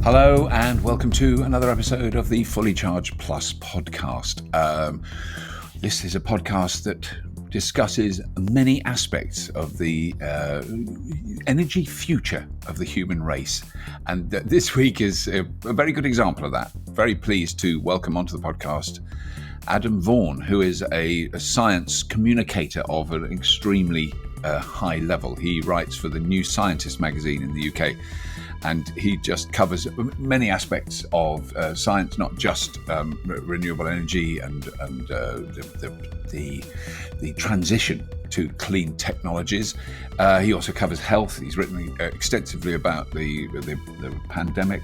Hello and welcome to another episode of the Fully Charged Plus podcast. This is a podcast that discusses many aspects of the energy future of the human race. And this week is a very good example of that. Very pleased to welcome onto the podcast Adam Vaughan, who is a science communicator of an extremely high level. He writes for the New Scientist magazine in the UK. And he just covers many aspects of science, not just renewable energy and the transition to clean technologies. He also covers health. He's written extensively about the pandemic.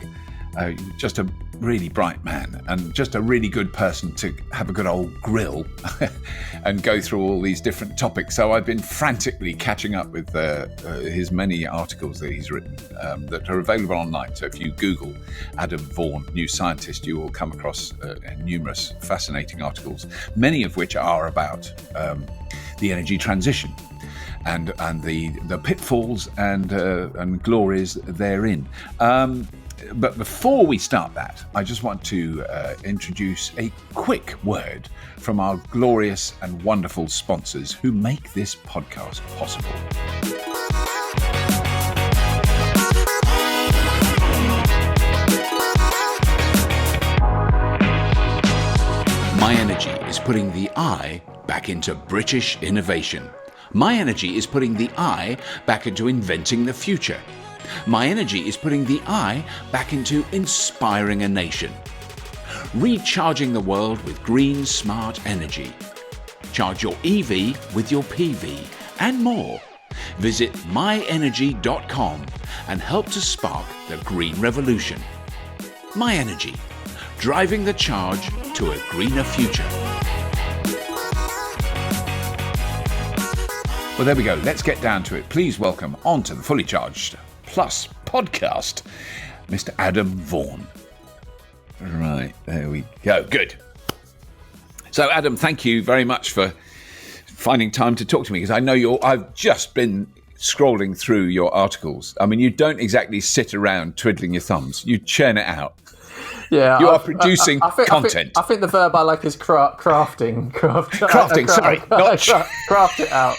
Just a really bright man and just a really good person to have a good old grill and go through all these different topics. So I've been frantically catching up with his many articles that he's written that are available online. So if you Google Adam Vaughan, New Scientist, you will come across numerous fascinating articles, many of which are about the energy transition and the pitfalls and glories therein. But before we start that, I just want to introduce a quick word from our glorious and wonderful sponsors who make this podcast possible. My Energy is putting the I back into British innovation. My Energy is putting the I back into inventing the future. My Energy is putting the I back into inspiring a nation. Recharging the world with green, smart energy. Charge your EV with your PV and more. Visit myenergy.com and help to spark the green revolution. My Energy, driving the charge to a greener future. Well, there we go. Let's get down to it. Please welcome onto the Fully Charged Plus podcast, Mr. Adam Vaughan. Right, there we go. Good. So, Adam, thank you very much for finding time to talk to me, because I know I've just been scrolling through your articles. I mean, you don't exactly sit around twiddling your thumbs. You churn it out. Yeah, you are producing content. I think the verb I like is crafting. Crafting, sorry. Craft it out.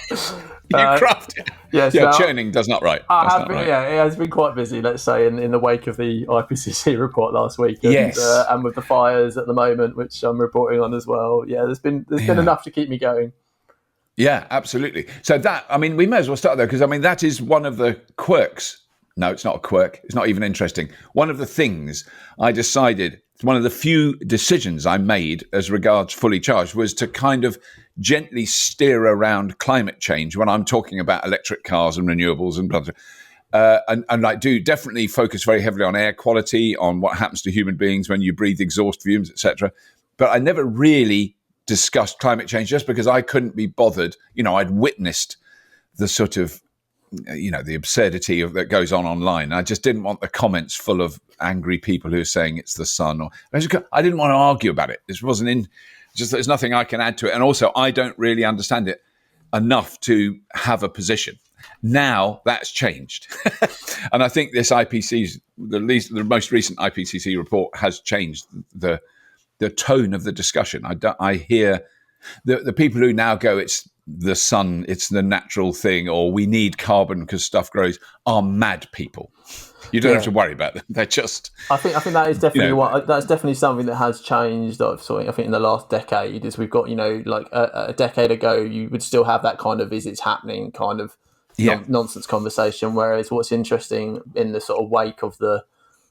You craft it. Yes, yeah, churning does not right. Yeah, it has been quite busy, let's say, in the wake of the IPCC report last week. And, yes. And with the fires at the moment, which I'm reporting on as well. Yeah, there's been enough to keep me going. Yeah, absolutely. So we may as well start there, because, that is one of the quirks. No, it's not a quirk. It's not even interesting. One of the things I decided, one of the few decisions I made as regards Fully Charged, was to kind of gently steer around climate change when I'm talking about electric cars and renewables and blah, blah. And I do definitely focus very heavily on air quality, on what happens to human beings when you breathe exhaust fumes, etc. But I never really discussed climate change, just because I couldn't be bothered. I'd witnessed the sort of the absurdity of that goes on online. I just didn't want the comments full of angry people who are saying it's the sun. I didn't want to argue about it. This wasn't there's nothing I can add to it. And also, I don't really understand it enough to have a position. Now that's changed. And I think this the most recent IPCC report has changed the tone of the discussion. I hear the people who now go, it's the sun, it's the natural thing, or we need carbon because stuff grows, are mad people. You don't have to worry about them. They're just. I think that is definitely that's definitely something that has changed. I think in the last decade, is we've got like a decade ago, you would still have that kind of is it's happening kind of nonsense conversation. Whereas what's interesting in the sort of wake of the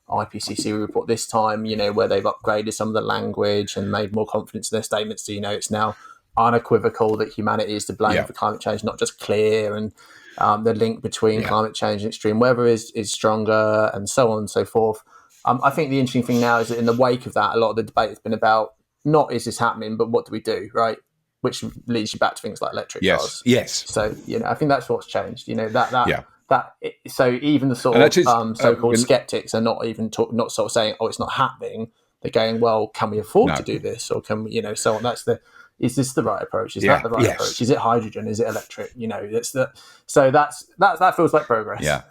IPCC report this time, where they've upgraded some of the language and made more confidence in their statements. So, it's now unequivocal that humanity is to blame for climate change, not just clear, and the link between climate change and extreme weather is stronger, and so on and so forth. I think the interesting thing now is that in the wake of that, a lot of the debate has been about not is this happening, but what do we do, right? Which leads you back to things like electric cars. Yes. So, I think that's what's changed. So even the sort of so-called skeptics are not even not sort of saying, oh, it's not happening. They're going, well, can we afford to do this, or can we, so on. That's the is this the right approach? Is that the right approach? Is it hydrogen? Is it electric? You know, it's the so that feels like progress. Yeah.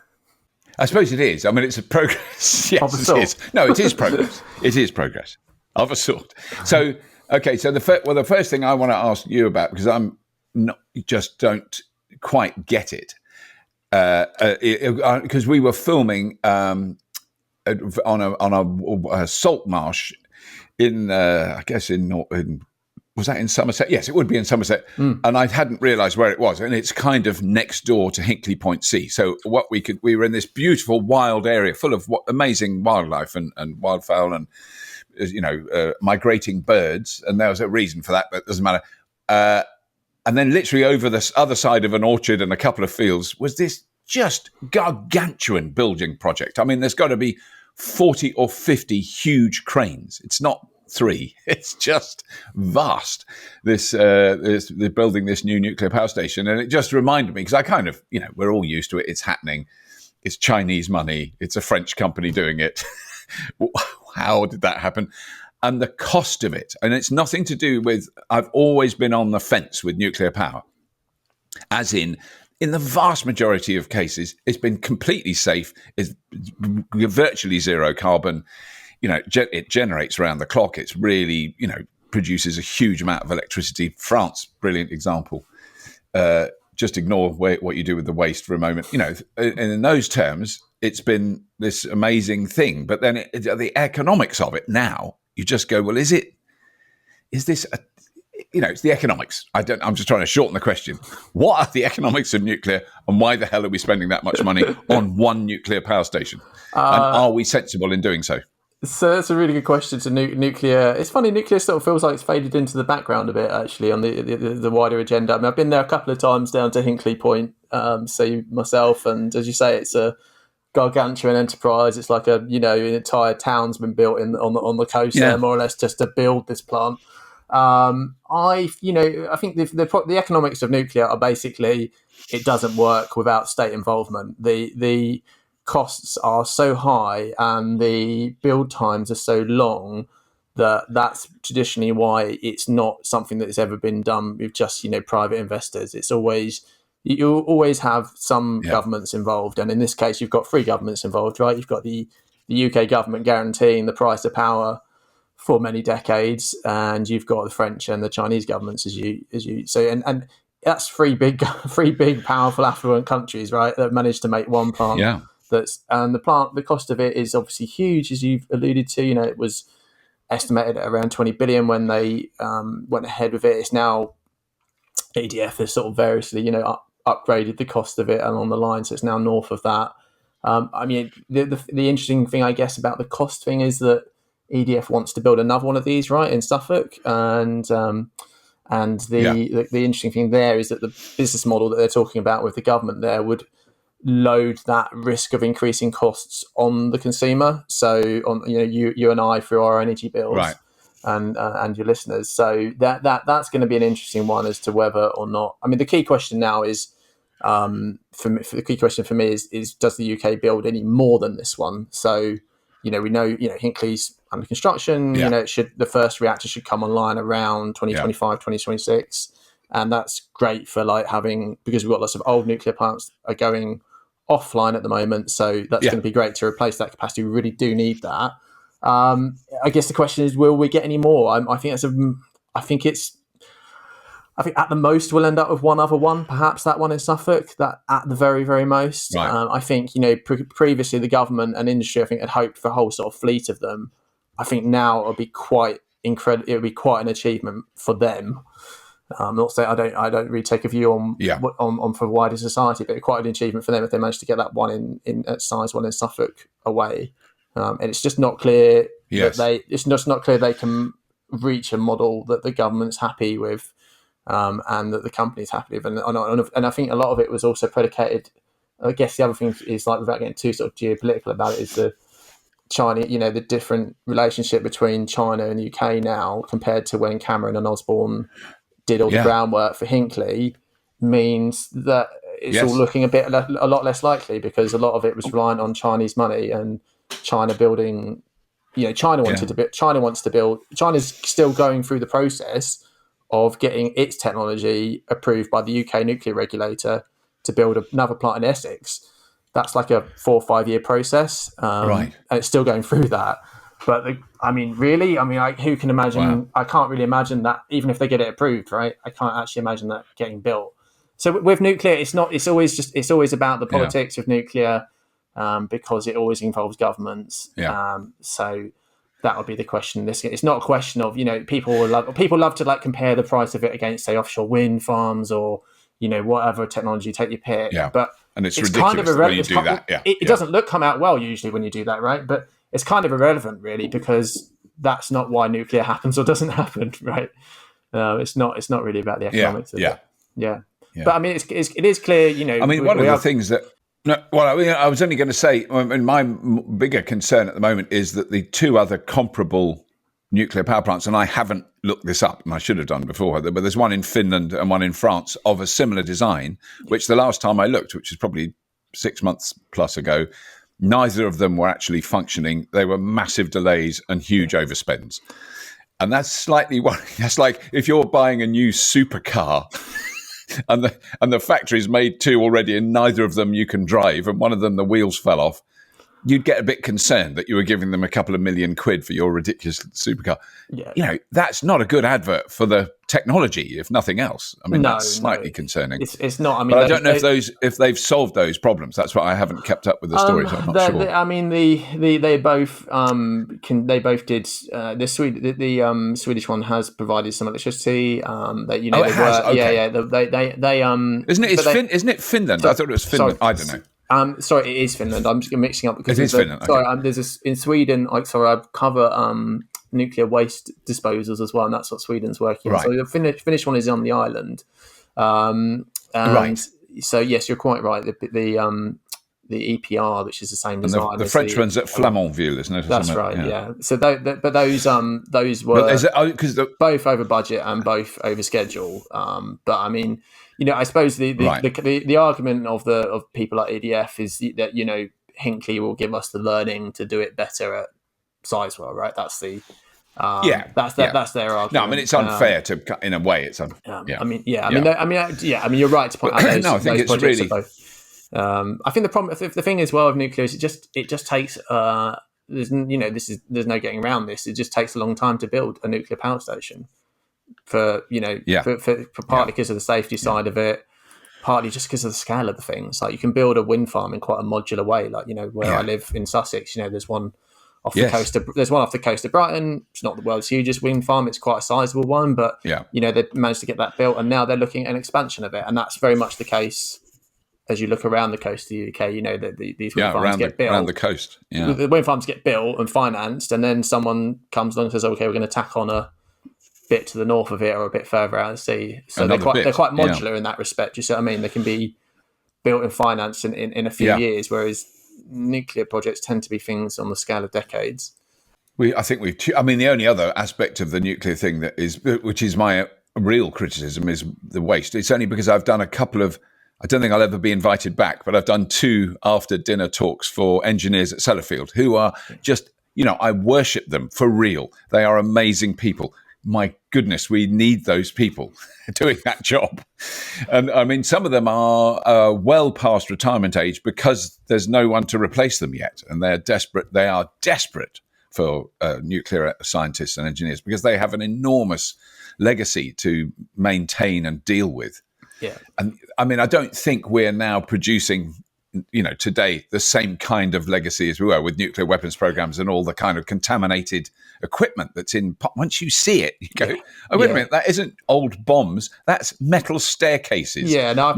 I suppose it is. I mean, it's a progress. Of a Yes, sort. it is. No, it is progress. It is progress of a sort. So, okay. So the first thing I want to ask you about, because I'm not, just don't quite get it, because we were filming on a salt marsh in, I guess in was that in Somerset? Yes, it would be in Somerset. And I hadn't realised where it was. And it's kind of next door to Hinkley Point C. So we were in this beautiful wild area full of amazing wildlife and wildfowl and, migrating birds. And there was a reason for that, but it doesn't matter. And then literally over this other side of an orchard and a couple of fields was this just gargantuan building project. I mean, there's got to be 40 or 50 huge cranes. It's not 3. It's just vast. They're building this new nuclear power station, and it just reminded me, because I kind of, we're all used to it. It's happening. It's Chinese money. It's a French company doing it. How did that happen? And the cost of it, and it's nothing to do with. I've always been on the fence with nuclear power, as in the vast majority of cases, it's been completely safe. It's virtually zero carbon. It generates around the clock. It's really, produces a huge amount of electricity. France, brilliant example. Just ignore what you do with the waste for a moment. And in those terms, it's been this amazing thing. But then the economics of it now, you just go, well, is this it's the economics. I'm just trying to shorten the question. What are the economics of nuclear, and why the hell are we spending that much money on one nuclear power station? And are we sensible in doing so? So that's a really good question to nuclear. It's funny, nuclear sort of feels like it's faded into the background a bit, actually, on the wider agenda. I mean, I've been there a couple of times down to Hinkley Point, myself, and as you say, it's a gargantuan enterprise. It's like an entire town's been built on the coast there, more or less, just to build this plant. I think the economics of nuclear are basically, it doesn't work without state involvement. The costs are so high and the build times are so long that's traditionally why it's not something that has ever been done with just private investors. It's always, you always have some governments involved, and in this case you've got 3 governments involved, right? You've got the UK government guaranteeing the price of power for many decades, and you've got the French and the Chinese governments and that's three big powerful affluent countries, right, that managed to make one plant. The cost of it is obviously huge, as you've alluded to. It was estimated at around 20 billion when they went ahead with it. It's now, EDF has sort of variously upgraded the cost of it along the line, so it's now north of that. The interesting thing, I guess, about the cost thing is that EDF wants to build another one of these, right, in Suffolk, and the interesting thing there is that the business model that they're talking about with the government there would load that risk of increasing costs on the consumer. So on you and I through our energy bills, right, and your listeners. So that's going to be an interesting one as to whether or not. I mean, the key question now is, the key question for me is does the UK build any more than this one? So we know Hinkley's under construction. The first reactor should come online around 2025, 2026, and that's great for because we've got lots of old nuclear plants are going offline at the moment. So that's going to be great to replace that capacity. We really do need that. I guess the question is, will we get any more? I think at the most we'll end up with one other one, perhaps that one in Suffolk, that at the very, very most. Right. I think, previously the government and industry, I think, had hoped for a whole sort of fleet of them. I think now it'll be quite incredible. It'll be quite an achievement for them. I'm not saying I don't really take a view on for wider society, but quite an achievement for them if they manage to get that one in at size one in Suffolk away. And it's just not clear that they can reach a model that the government's happy with, and that the company's happy with. And I think a lot of it was also predicated. I guess the other thing is, without getting too sort of geopolitical about it, is the China, the different relationship between China and UK now compared to when Cameron and Osborne did all the groundwork for Hinkley, means that it's all looking a lot less likely, because a lot of it was reliant on Chinese money and China building. China wants to build. China's still going through the process of getting its technology approved by the UK nuclear regulator to build another plant in Essex. that's like a 4 or 5 year process, Right. and it's still going through that. But really, who can imagine? Wow. I can't really imagine that, even if they get it approved, right? I can't actually imagine that getting built. So with nuclear, it's always about the politics of nuclear, because it always involves governments. Yeah. So that would be the question. It's not a question of, people love to like compare the price of it against, say, offshore wind farms or whatever technology, take your pick. Yeah. But And it's kind ridiculous of when you do that. Yeah. It doesn't come out well usually when you do that, right? But it's kind of irrelevant, really, because that's not why nuclear happens or doesn't happen, right? It's not really about the economics of it. Yeah. But I mean, it is clear, one of the things that. No, well, I was only going to say, my bigger concern at the moment is that the two other comparable nuclear power plants, and I haven't looked this up, and I should have done before, but there's one in Finland and one in France of a similar design, which the last time I looked, which is probably 6 months plus ago, neither of them were actually functioning. They were massive delays and huge overspends. And that's slightly worrying. That's like if you're buying a new supercar and the factory's made two already and neither of them you can drive, and one of them the wheels fell off, you'd get a bit concerned that you were giving them a couple of million quid for your ridiculous supercar. Yeah. That's not a good advert for the technology, if nothing else. That's slightly concerning. It's not. But I don't know if they've solved those problems. That's what I haven't kept up with the story, so I'm not sure. They both did. The Swedish one has provided some electricity. It has. Okay. They Isn't it Finland? So, I thought it was Finland. Sorry. I don't know. Sorry, it is Finland. I'm just mixing up because it is Finland. Okay. Sorry, there's in Sweden. I cover nuclear waste disposals as well, and that's what Sweden's working on. Right. So the Finnish one is on the island. Right. So yes, you're quite right. The EPR, which is the same design. The French one's at Flamanville, isn't it? That's right. Yeah. So but those were both over budget and both over schedule. But I mean, I suppose the argument of people like EDF is that Hinkley will give us the learning to do it better at Sizewell, right? That's the that's their argument. No, I mean it's unfair in a way. It's you're right to point out those. No, I think those it's projects really. Are both. I think the thing as well of nuclear is it just takes there's no getting around this. It just takes a long time to build a nuclear power station for partly because of the safety side of it, partly just because of the scale of the things. Like you can build a wind farm in quite a modular way. Like where I live in Sussex, there's one off the coast. There's one off the coast of Brighton. It's not the world's hugest wind farm. It's quite a sizable one, but they managed to get that built, and now they're looking at an expansion of it, and that's very much the case. As you look around the coast of the UK, that these wind farms get built. Around the coast. Yeah. The wind farms get built and financed, and then someone comes along and says, okay, we're going to tack on a bit to the north of it or a bit further out at sea. So they're quite modular in that respect. You see what I mean? They can be built and financed in a few years, whereas nuclear projects tend to be things on the scale of decades. The only other aspect of the nuclear thing which is my real criticism, is the waste. It's only because I've done a couple of, I don't think I'll ever be invited back, but I've done 2 after dinner talks for engineers at Sellafield who are just, I worship them for real. They are amazing people. My goodness, we need those people doing that job. And I mean, some of them are well past retirement age because there's no one to replace them yet. And they're desperate. They are desperate for nuclear scientists and engineers because they have an enormous legacy to maintain and deal with. Yeah. And I mean, I don't think we're now producing, today the same kind of legacy as we were with nuclear weapons programs and all the kind of contaminated equipment that's in. Once you see it, you go, oh, wait a minute, that isn't old bombs. That's metal staircases. Yeah, no,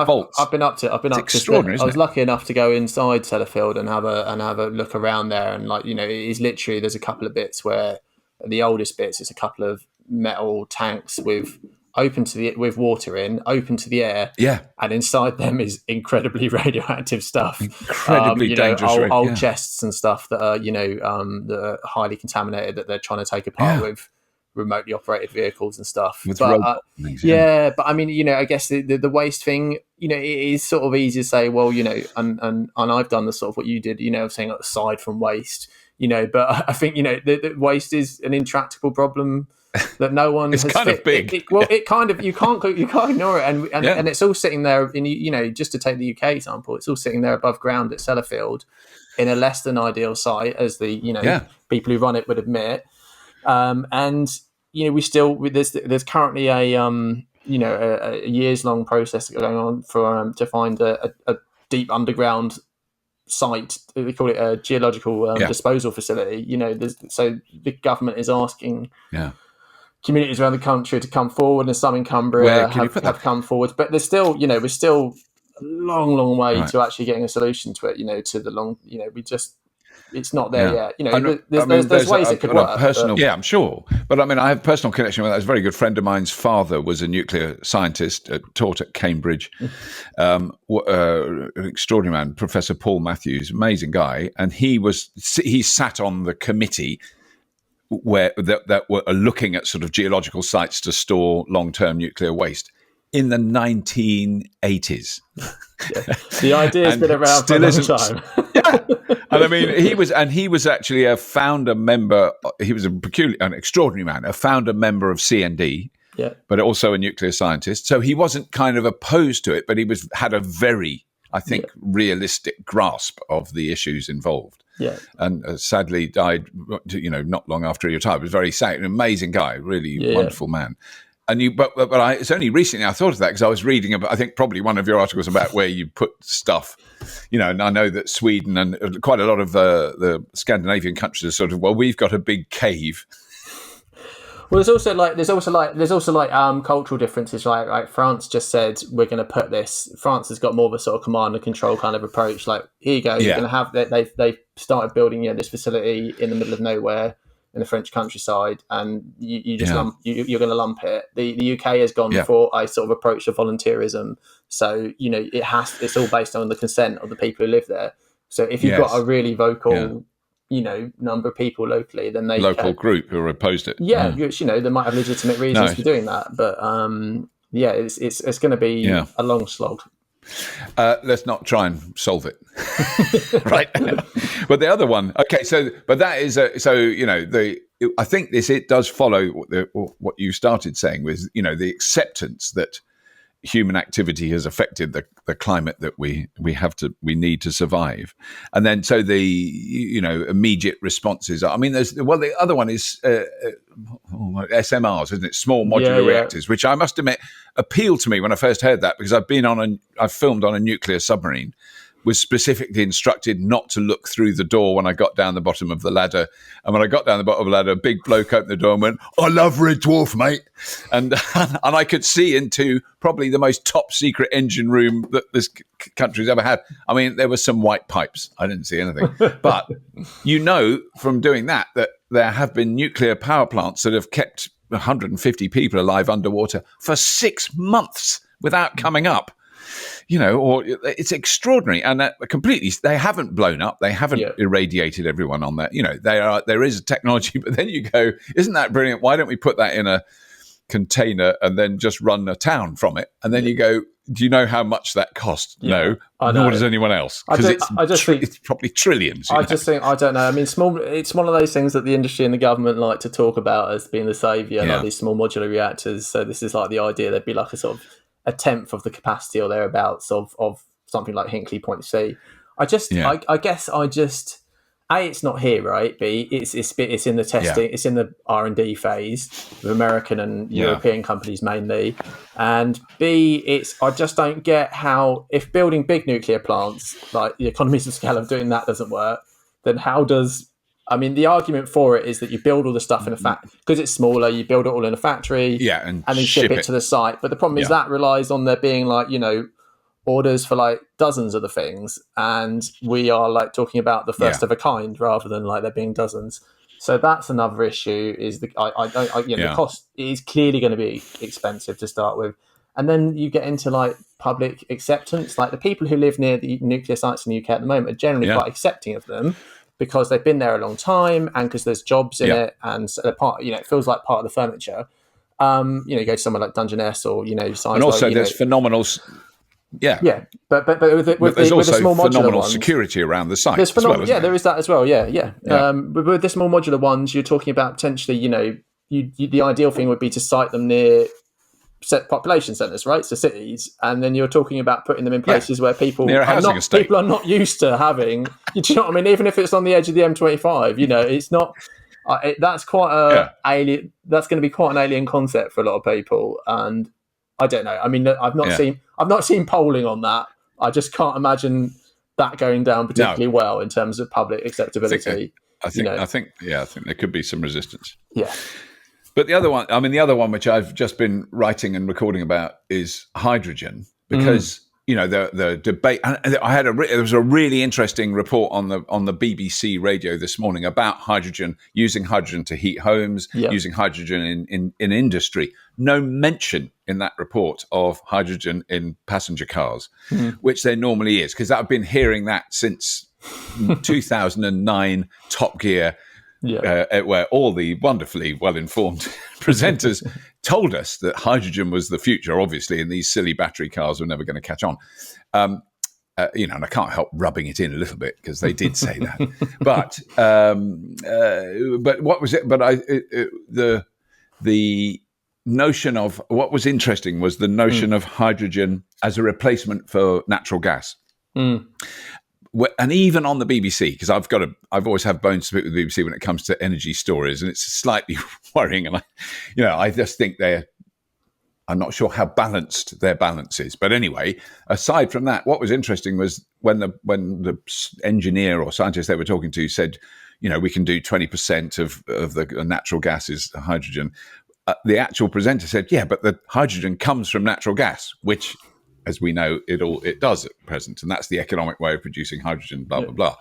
bolts. I've been up to. Extraordinary, I was lucky enough to go inside Sellafield and have a look around there, and it is literally, there's a couple of bits where the oldest bits, it's a couple of metal tanks with water in, open to the air, and inside them is incredibly radioactive stuff, incredibly dangerous, old chests and stuff that are that are highly contaminated that they're trying to take apart with remotely operated vehicles and stuff. But I mean, I guess the waste thing, it is sort of easy to say, well, and I've done the sort of what you did, saying aside from waste, but I think the waste is an intractable problem that no one It's has kind of big. It kind of you can't ignore it, and it's all sitting there. Just to take the UK example, it's all sitting there above ground at Sellafield, in a less than ideal site, as the people who run it would admit. And there's currently a years long process going on for to find a deep underground site. They call it a geological disposal facility. So the government is asking communities around the country to come forward, and some in Cumbria have come forward, but there's still we're still a long way to actually getting a solution to it. To the long it's not there yet. There's ways it could work. I'm sure. But I mean, I have a personal connection with that. A very good friend of mine's father was a nuclear scientist, taught at Cambridge, an extraordinary man, Professor Paul Matthews, amazing guy. And he sat on the committee that were looking at sort of geological sites to store long-term nuclear waste in the 1980s. The idea's been around for a long time. And I mean, he was actually a founder member. He was an extraordinary man, a founder member of CND, but also a nuclear scientist. So he wasn't kind of opposed to it, but he had a very, I think, realistic grasp of the issues involved. Yeah, and sadly died, not long after he retired. He was very sad, an amazing guy, really wonderful man. And it's only recently I thought of that, because I was reading about, I think probably one of your articles about where you put stuff, and I know that Sweden and quite a lot of the Scandinavian countries are sort of, well, we've got a big cave. Well, there's also cultural differences, right? Like France just said, we're going to put this. France has got more of a sort of command and control kind of approach. Like, here you go, you're going to have that. They've started building this facility in the middle of nowhere in the French countryside, and you're going to lump it. The UK has gone for a sort of approach of volunteerism. So it's all based on the consent of the people who live there. So if you've got a really vocal number of people locally, then group who are opposed to it. Which, they might have legitimate reasons for doing that. But it's going to be a long slog. Let's not try and solve it, right? But the other one, okay. But that is I think it does follow what you started saying, was the acceptance that human activity has affected the climate that we need to survive, and then so the immediate responses are. I mean, the other one is SMRs, isn't it? Small modular reactors, which I must admit appealed to me when I first heard that, because I've filmed on a nuclear submarine. Was specifically instructed not to look through the door when I got down the bottom of the ladder. And when I got down the bottom of the ladder, a big bloke opened the door and went, "I love Red Dwarf, mate." And I could see into probably the most top secret engine room that this country's ever had. I mean, there were some white pipes. I didn't see anything. But from doing that there have been nuclear power plants that have kept 150 people alive underwater for 6 months without coming up. Or it's extraordinary, and completely. They haven't blown up. They haven't irradiated everyone on that. There is a technology, but then you go, isn't that brilliant? Why don't we put that in a container and then just run a town from it? And then you go, do you know how much that cost? No, nor does anyone else, because it's probably trillions. I don't know. I mean, it's one of those things that the industry and the government like to talk about as being the saviour, like these small modular reactors. So this is like the idea there'd be like a sort of a tenth of the capacity or thereabouts of something like Hinkley Point C. I guess A, it's not here, right? B, it's in the testing, it's in the R&D phase with American and European companies mainly. And B, I just don't get how, if building big nuclear plants, like the economies of scale of doing that doesn't work, then how does... I mean, the argument for it is that you build all the stuff in a factory because it's smaller. You build it all in a factory, and then ship it to the site. But the problem is that relies on there being orders for like dozens of the things, and we are like talking about the first of a kind rather than like there being dozens. So that's another issue. Is the cost is clearly going to be expensive to start with, and then you get into like public acceptance. Like the people who live near the nuclear sites in the UK at the moment are generally quite accepting of them, because they've been there a long time and because there's jobs in it, and so they're part, it feels like part of the furniture. You go to somewhere like Dungeness or sites, and also there's phenomenal. But with there's also the small modular phenomenal ones, security around the site. There's as well, there is that as well. But with the small modular ones, you're talking about potentially the ideal thing would be to site them near set population centres, right? So cities, and then you're talking about putting them in places where people near a housing estate. People are not used to having. Do you know what I mean? Even if it's on the edge of the M25, it's not. That's quite alien. That's going to be quite an alien concept for a lot of people, and I don't know. I mean, I've not seen polling on that. I just can't imagine that going down particularly well in terms of public acceptability. I think there could be some resistance. Yeah. But the other one which I've just been writing and recording about is hydrogen, because the debate. And there was a really interesting report on the BBC radio this morning about hydrogen, using hydrogen to heat homes, using hydrogen in industry. No mention in that report of hydrogen in passenger cars, which there normally is, because I've been hearing that since 2009 Top Gear. Where all the wonderfully well-informed presenters told us that hydrogen was the future, obviously, and these silly battery cars were never going to catch on. And I can't help rubbing it in a little bit because they did say that. But what was it? But the notion of what was interesting was the notion of hydrogen as a replacement for natural gas. And even on the BBC, because I've always had bones to pick with the BBC when it comes to energy stories, and it's slightly worrying. And I just think I'm not sure how balanced their balance is. But anyway, aside from that, what was interesting was when the engineer or scientist they were talking to said, we can do 20% of the natural gas is hydrogen. The actual presenter said, but the hydrogen comes from natural gas, which, as we know, it does at present, and that's the economic way of producing hydrogen. Blah blah blah,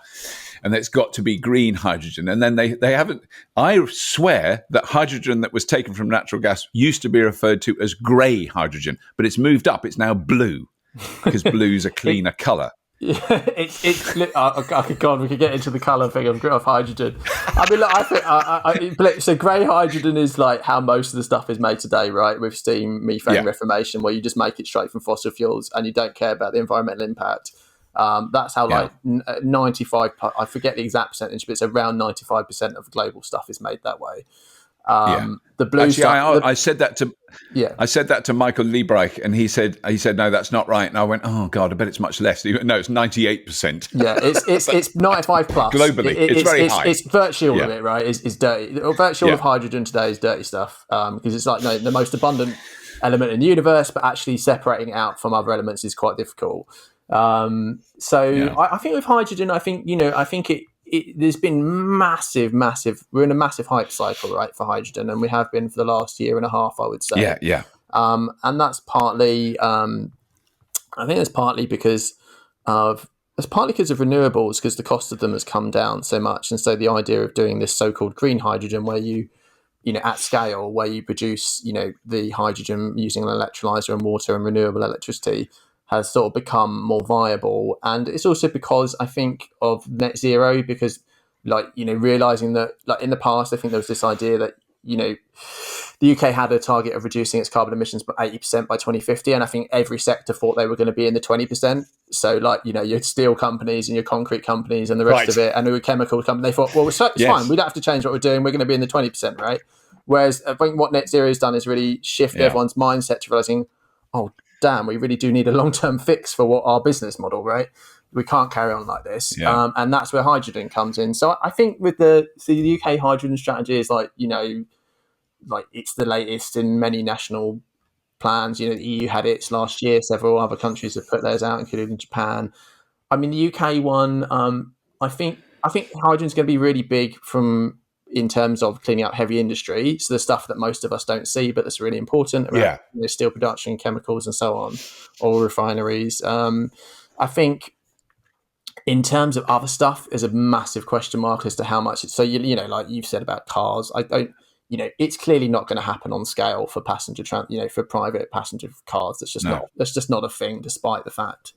and it's got to be green hydrogen. And then they haven't. I swear that hydrogen that was taken from natural gas used to be referred to as grey hydrogen, but it's moved up. It's now blue, because blue's a cleaner colour. God, we could get into the colour thing of hydrogen. I mean, look, I think so. Grey hydrogen is like how most of the stuff is made today, right? With steam, methane reformation, where you just make it straight from fossil fuels and you don't care about the environmental impact. That's how 95. I forget the exact percentage, but it's around 95% of global stuff is made that way. The blue stuff. I said that to Michael Liebreich, and he said no, that's not right. And I went, oh God, I bet it's much less. No, it's 98%. Yeah, it's 95 plus globally. It's very high. It's virtual of it, right? Is dirty. Virtual of hydrogen today is dirty stuff, because it's like the most abundant element in the universe, but actually separating it out from other elements is quite difficult. I think with hydrogen, I think there's been massive. We're in a massive hype cycle, right, for hydrogen, and we have been for the last year and a half, I would say. Yeah. And that's partly, I think it's partly because of renewables, because the cost of them has come down so much, and so the idea of doing this so-called green hydrogen, where you at scale, where you produce, the hydrogen using an electrolyzer and water and renewable electricity, has sort of become more viable. And it's also because I think of net zero, because realizing that in the past, I think there was this idea that, the UK had a target of reducing its carbon emissions by 80% by 2050. And I think every sector thought they were going to be in the 20%. So your steel companies and your concrete companies and the rest of it, and your chemical company, they thought, well, it's fine. We don't have to change what we're doing. We're going to be in the 20%, right? Whereas I think what net zero has done is really shift everyone's mindset to realizing, oh, damn, we really do need a long-term fix for what our business model, right? We can't carry on like this. And that's where hydrogen comes in. So I think with the UK hydrogen strategy is it's the latest in many national plans. The EU had its last year. Several other countries have put theirs out, including Japan. I mean, the UK one, I think hydrogen's going to be really big in terms of cleaning up heavy industry, so the stuff that most of us don't see, but that's really important around steel production, chemicals, and so on, oil refineries. I think in terms of other stuff, there's a massive question mark as to how much. So like you've said about cars, I don't. It's clearly not going to happen on scale for passenger for private passenger cars. That's just not a thing, despite the fact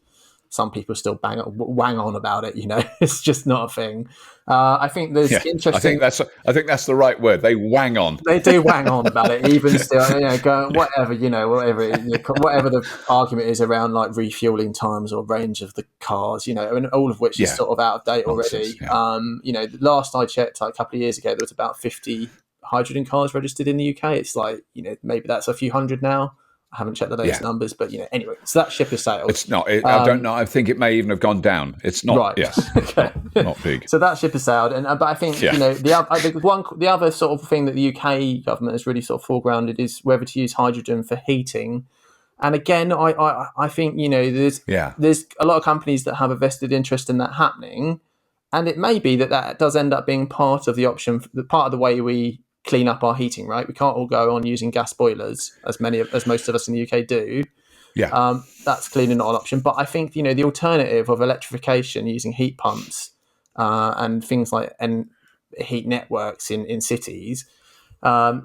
some people still wang on about it. It's just not a thing. I think there's interesting. I think that's the right word. They wang on. They do wang on about it, even still. Going whatever the argument is around like refueling times or range of the cars. All of which is sort of out of date already. The last I checked, like a couple of years ago, there was about 50 hydrogen cars registered in the UK. It's like, maybe that's a few hundred now. I haven't checked the latest numbers, but anyway, so that ship has sailed. It's not. I don't know. I think it may even have gone down. It's not. Right. Yes. Okay. Not big. So that ship has sailed, but I think the other sort of thing that the UK government has really sort of foregrounded is whether to use hydrogen for heating. And again, I think there's a lot of companies that have a vested interest in that happening, and it may be that does end up being part of the option, part of the way we clean up our heating, right? We can't all go on using gas boilers as most of us in the UK do. Yeah. That's clearly not an option. But I think, the alternative of electrification using heat pumps and things like heat networks in cities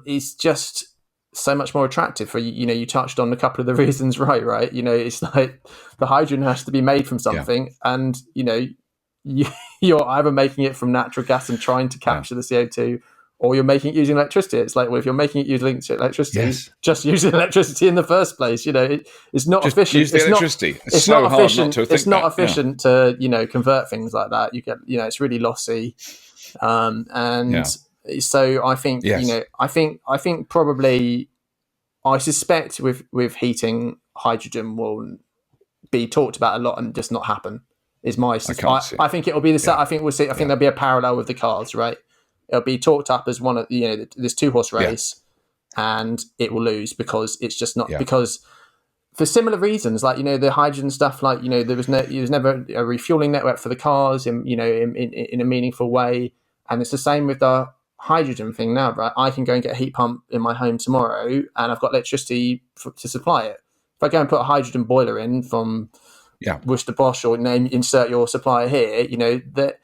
is just so much more attractive for you touched on a couple of the reasons, right? It's like the hydrogen has to be made from something, and you're either making it from natural gas and trying to capture the CO2, or you're making it using electricity. It's like, well, if you're making it using electricity, just using electricity in the first place. It's not just efficient. Use the electricity. It's so not hard efficient. not to think it's not that. Efficient to convert things like that. You get it's really lossy, so I think I think probably I suspect with heating, hydrogen will be talked about a lot and just not happen. Is my I think it will be the same. I think we'll see. I think there'll be a parallel with the cars, right? It'll be talked up as one of this 2-horse race, and it will lose because it's just not because for similar reasons, like the hydrogen stuff, like there was never a refueling network for the cars in a meaningful way, and it's the same with the hydrogen thing now, right? I can go and get a heat pump in my home tomorrow, and I've got electricity to supply it. If I go and put a hydrogen boiler in from Worcester Bosch or insert your supplier here, that.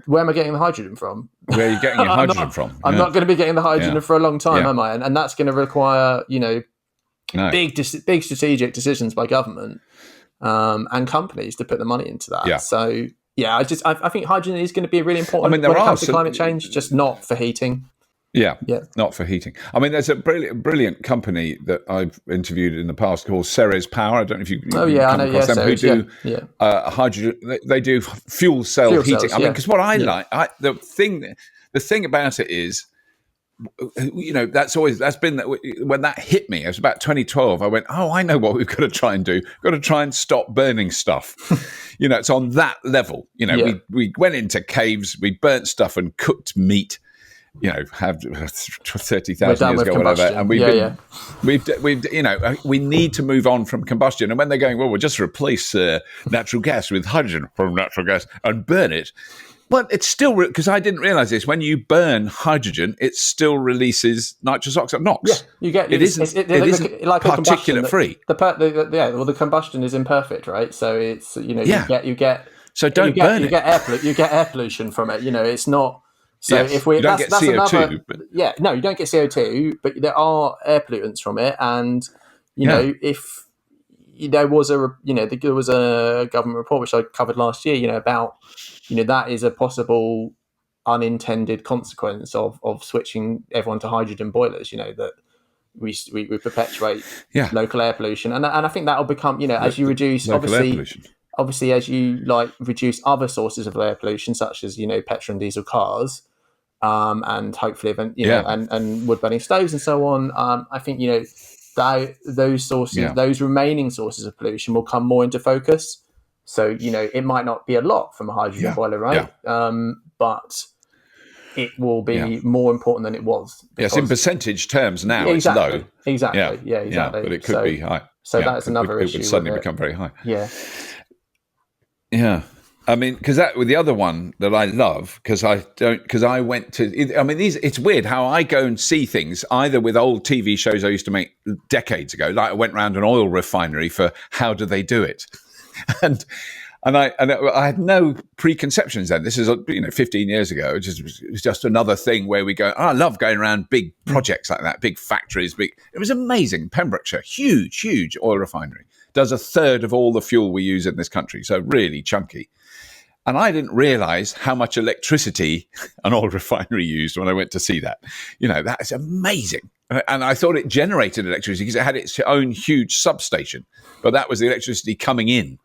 Where am I getting the hydrogen from? Where are you getting your hydrogen from? I'm not going to be getting the hydrogen for a long time, am I? And that's going to require, big strategic decisions by government and companies to put the money into that. Yeah. So, I think hydrogen is going to be really important when it comes to climate change, just not for heating. Yeah, not for heating. I mean, there's a brilliant company that I've interviewed in the past called Ceres Power. I don't know if you come across them, Ceres, who do hydrogen. They do fuel cell heating. Cells, I mean, because what I like, the thing about it is, that's been when that hit me. It was about 2012. I went, I know what we've got to try and do. We've got to try and stop burning stuff. It's on that level. We went into caves, we burnt stuff and cooked meat. Have 30,000 years ago, whatever, and we need to move on from combustion. And when they're going, well, we'll just replace natural gas with hydrogen from natural gas and burn it. But it's still, because I didn't realize this, when you burn hydrogen, it still releases nitrous oxide, NOx. Yeah, you get it isn't like particulate free. The combustion is imperfect, right? So it's you get so don't burn it. You get air pollution from it. It's not. So if you don't get CO2, you don't get CO2, but there are air pollutants from it, and if there was a government report which I covered last year, about that is a possible unintended consequence of switching everyone to hydrogen boilers. That we perpetuate local air pollution, and I think that will become as you reduce obviously as you reduce other sources of air pollution such as petrol and diesel cars. And hopefully, and wood burning stoves and so on. I think those sources, those remaining sources of pollution, will come more into focus. So it might not be a lot from a hydrogen boiler, right? But it will be more important than it was. Yes, in percentage terms now it's low. Exactly. Yeah, exactly. But it could be high. So that's another issue. It would suddenly become very high. Yeah. Yeah. I mean, because that with the other one that I love, because I went to. I mean, it's weird how I go and see things either with old TV shows I used to make decades ago. Like I went around an oil refinery for How Do They Do It, and I had no preconceptions then. This is 15 years ago. It was just another thing where we go. I love going around big projects like that, big factories. It was amazing. Pembrokeshire, huge oil refinery, does a third of all the fuel we use in this country, so really chunky. And I didn't realize how much electricity an oil refinery used when I went to see that. That is amazing. And I thought it generated electricity because it had its own huge substation. But that was the electricity coming in.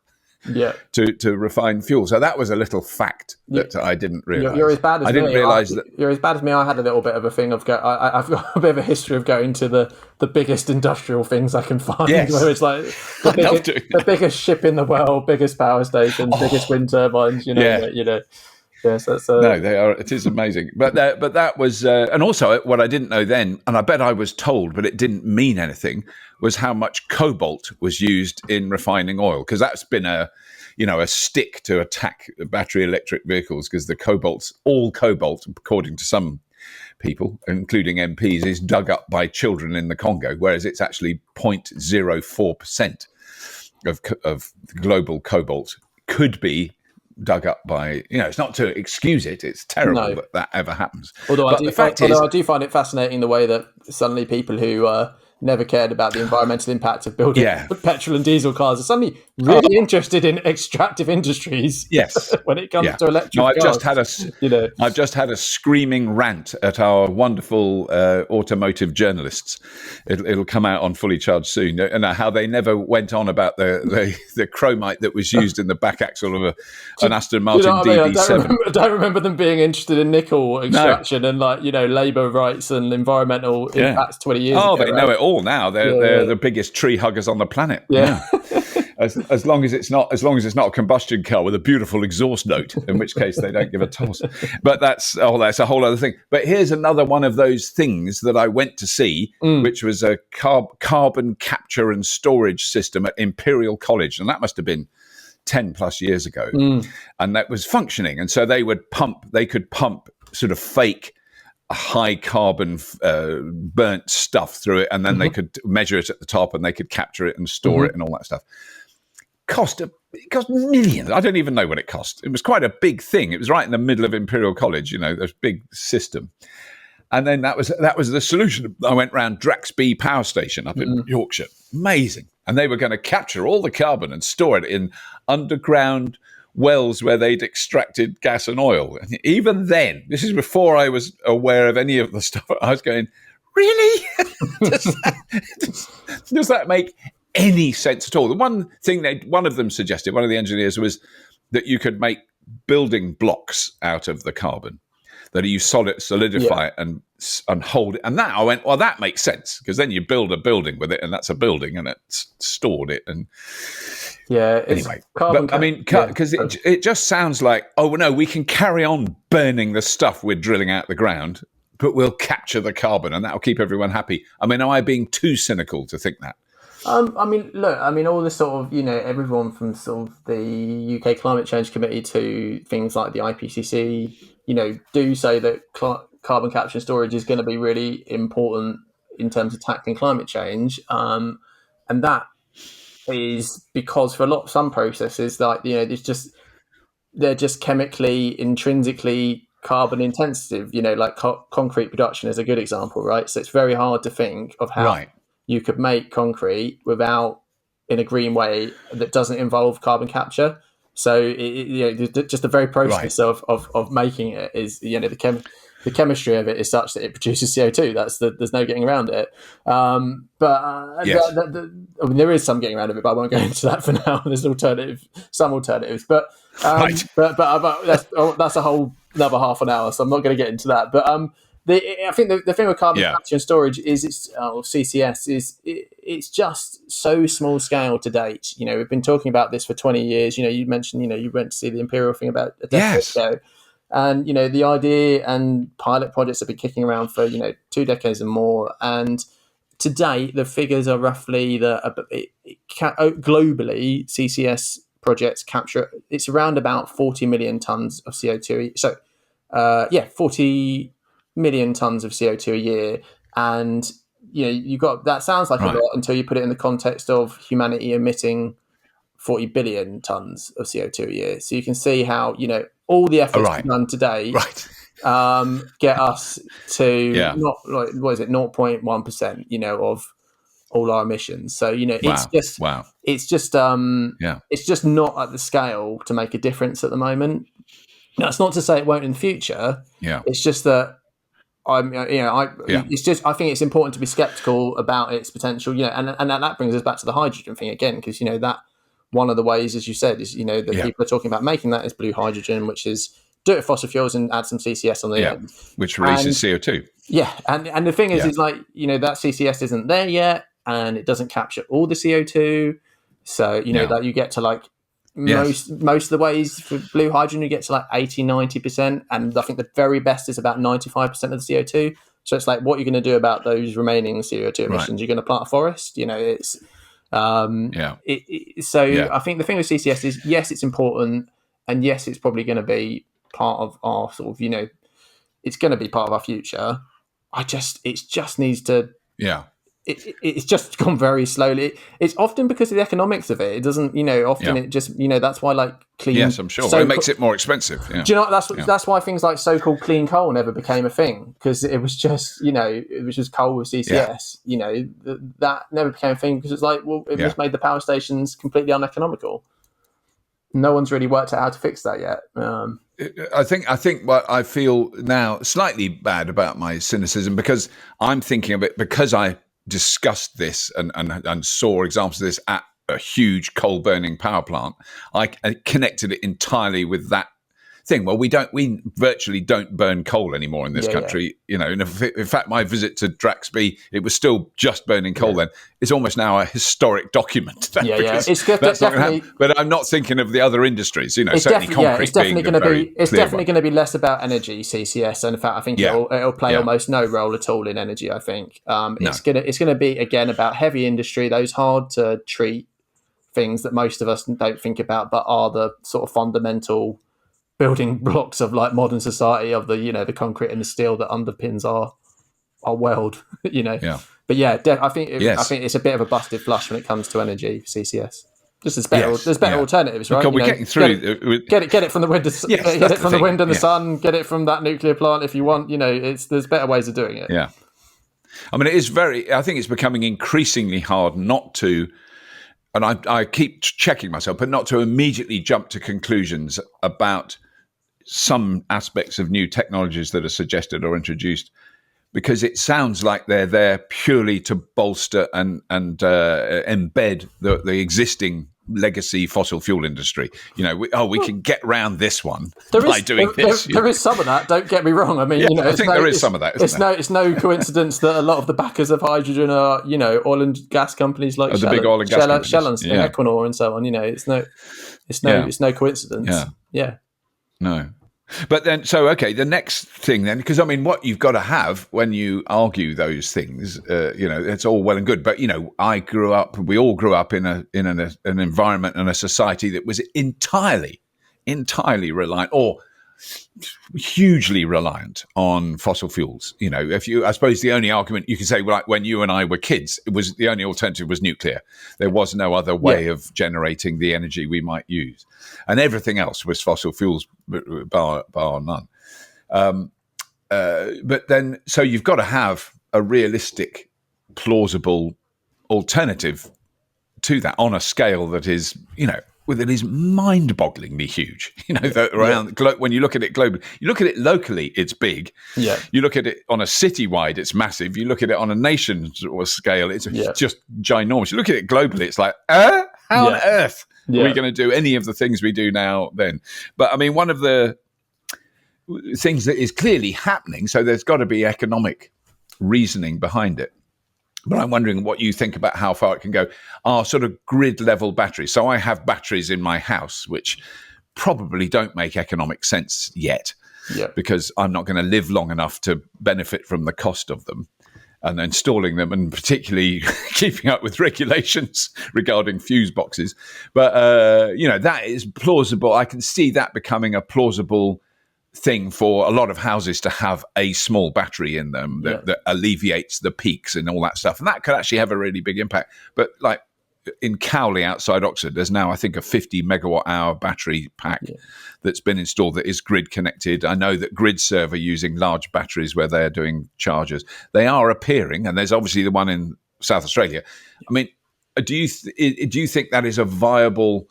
Yeah. to refine fuel. So that was a little fact that I didn't realise. You're as bad as I me. didn't realise that. You're as bad as me. I had a little bit of a thing of I've got a bit of a history of going to the biggest industrial things I can find. Yes. Where it's like the biggest ship in the world, biggest power stations, biggest wind turbines. Yes, that's no, they are. It is amazing, but that was, and also what I didn't know then, and I bet I was told, but it didn't mean anything, was how much cobalt was used in refining oil, because that's been a stick to attack battery electric vehicles, because all cobalt, according to some people, including MPs, is dug up by children in the Congo, whereas it's actually 0.04% of global cobalt could be dug up by, it's not to excuse it, it's terrible that ever happens. Although I do find it fascinating the way that suddenly people who never cared about the environmental impact of building petrol and diesel cars are suddenly really interested in extractive industries. Yes, when it comes to electric cars. I've just had a screaming rant at our wonderful automotive journalists. It'll come out on Fully Charged soon, and how they never went on about the chromite that was used in the back axle of an Aston Martin DB7. I don't remember them being interested in nickel extraction and labour rights and environmental impacts 20 years ago. Oh, they know it all now. They're the biggest tree huggers on the planet. Yeah. As long as it's not a combustion car with a beautiful exhaust note, in which case they don't give a toss. But that's a whole other thing. But here's another one of those things that I went to see, which was a carbon capture and storage system at Imperial College, and that must have been 10 plus years ago, and that was functioning. And so they could pump sort of fake high carbon burnt stuff through it, and then they could measure it at the top, and they could capture it and store it and all that stuff. It cost millions. I don't even know what it cost. It was quite a big thing. It was right in the middle of Imperial College, this big system. And then that was the solution. I went round Draxby Power Station up in Yorkshire. Amazing. And they were going to capture all the carbon and store it in underground wells where they'd extracted gas and oil. And even then, this is before I was aware of any of the stuff, I was going, really? Does that make any sense at all? The one thing one of them suggested, one of the engineers, was that you could make building blocks out of the carbon, that you solidify it and hold it. And that I went, well, that makes sense, because then you build a building with it, and that's a building, and it's stored it. And anyway, but I mean, because it just sounds like, oh no, we can carry on burning the stuff we're drilling out the ground, but we'll capture the carbon, and that'll keep everyone happy. I mean, am I being too cynical to think that? All this sort of, everyone from sort of the UK Climate Change Committee to things like the IPCC, do say that carbon capture and storage is going to be really important in terms of tackling climate change. And that is because for some processes, like, they're just chemically, intrinsically carbon intensive, like concrete production is a good example, right? So it's very hard to think of how you could make concrete in a green way that doesn't involve carbon capture. So just the very process of making it is, the chemistry of it is such that it produces CO2. There's no getting around it. There is some getting around of it, but I won't go into that for now. There's some alternatives, but that's a whole another half an hour, so I'm not going to get into that. But I think the thing with carbon capture and storage is CCS is it's just so small scale to date. We've been talking about this for 20 years. You mentioned you went to see the Imperial thing about a decade ago, and the idea and pilot projects have been kicking around for 2 decades and more. And to date, the figures are roughly globally CCS projects capture. It's around about 40 million tons of CO2. So 40 million tons of CO2 a year, and you got that sounds like a lot until you put it in the context of humanity emitting 40 billion tons of CO2 a year. So you can see how all the efforts done today get us to not like 0.1% of all our emissions. So it's just not at the scale to make a difference at the moment. That's not to say it won't in the future. It's just that I think it's important to be skeptical about its potential. And that brings us back to the hydrogen thing again, because that one of the ways, as you said, is that people are talking about making that is blue hydrogen, which is do it with fossil fuels and add some CCS on the end, which releases CO2. Yeah, and the thing is, is like that CCS isn't there yet, and it doesn't capture all the CO2. So that you get to like most of the ways for blue hydrogen, you get to like 80-90%, and I think the very best is about 95% of the CO2. So it's like, what are you going to do about those remaining CO2 emissions? Right. You're going to plant a forest, it's I think the thing with CCS is, yes, it's important, and yes, it's probably going to be part of our sort of it's going to be part of our future. It just needs to. Yeah. It's just gone very slowly. It's often because of the economics of it. It doesn't, it just, that's why like clean. Yes, I'm sure. It makes it more expensive. Yeah. Do you know that's why things like so-called clean coal never became a thing, because it was just, it was just coal with CCS. That never became a thing because it's like, well, it just made the power stations completely uneconomical. No one's really worked out how to fix that yet. I think what I feel now slightly bad about my cynicism, because I'm thinking of it because I discussed this and saw examples of this at a huge coal burning power plant. I connected it entirely with that thing. Well, we virtually don't burn coal anymore in this country. And in fact, my visit to Draxby, it was still just burning coal then. It's almost now a historic document. It's that's not going to happen. But I'm not thinking of the other industries. Certainly concrete. It's definitely going to be less about energy, CCS, and in fact, I think it'll play almost no role at all in energy. I think it's going to be again about heavy industry, those hard to treat things that most of us don't think about, but are the sort of fundamental building blocks of like modern society, of the the concrete and the steel that underpins our world. But I think it's a bit of a busted flush when it comes to energy for CCS. There's better alternatives, right? We're getting through. Get it from the wind. Get it from the wind and the sun. Get it from that nuclear plant if you want. There's better ways of doing it. Yeah, I mean, I think it's becoming increasingly hard not to. And I keep checking myself, but not to immediately jump to conclusions about some aspects of new technologies that are suggested or introduced, because it sounds like they're there purely to bolster and embed the existing legacy fossil fuel industry. We can get around this one by doing this. There is some of that. Don't get me wrong. I mean, I think there is some of that. It's no coincidence that a lot of the backers of hydrogen are, oil and gas companies like the big oil and gas companies. Shell and Equinor and so on. It's no coincidence. Yeah. No. But then, the next thing then, because I mean, what you've got to have when you argue those things, it's all well and good. But we all grew up in an environment and a society that was entirely reliant, or hugely reliant on fossil fuels. I suppose the only argument you can say, like when you and I were kids, the only alternative was nuclear. There was no other way of generating the energy we might use, and everything else was fossil fuels, bar none. But then, so you've got to have a realistic, plausible alternative to that on a scale that is, that is mind-bogglingly huge. When you look at it globally, you look at it locally, it's big. Yeah. You look at it on a citywide, it's massive. You look at it on a nation scale, it's just ginormous. You look at it globally, it's like, how on earth are we going to do any of the things we do now then? But I mean, one of the things that is clearly happening, so there's got to be economic reasoning behind it. But I'm wondering what you think about how far it can go. Are sort of grid level batteries. So I have batteries in my house, which probably don't make economic sense yet, because I'm not going to live long enough to benefit from the cost of them and installing them, and particularly keeping up with regulations regarding fuse boxes. But, that is plausible. I can see that becoming a plausible thing for a lot of houses to have a small battery in them that alleviates the peaks and all that stuff. And that could actually have a really big impact. But like in Cowley outside Oxford, there's now, I think, a 50 megawatt hour battery pack that's been installed that is grid connected. I know that GridServe are using large batteries where they're doing chargers. They are appearing, and there's obviously the one in South Australia. I mean, do you think that is a viable,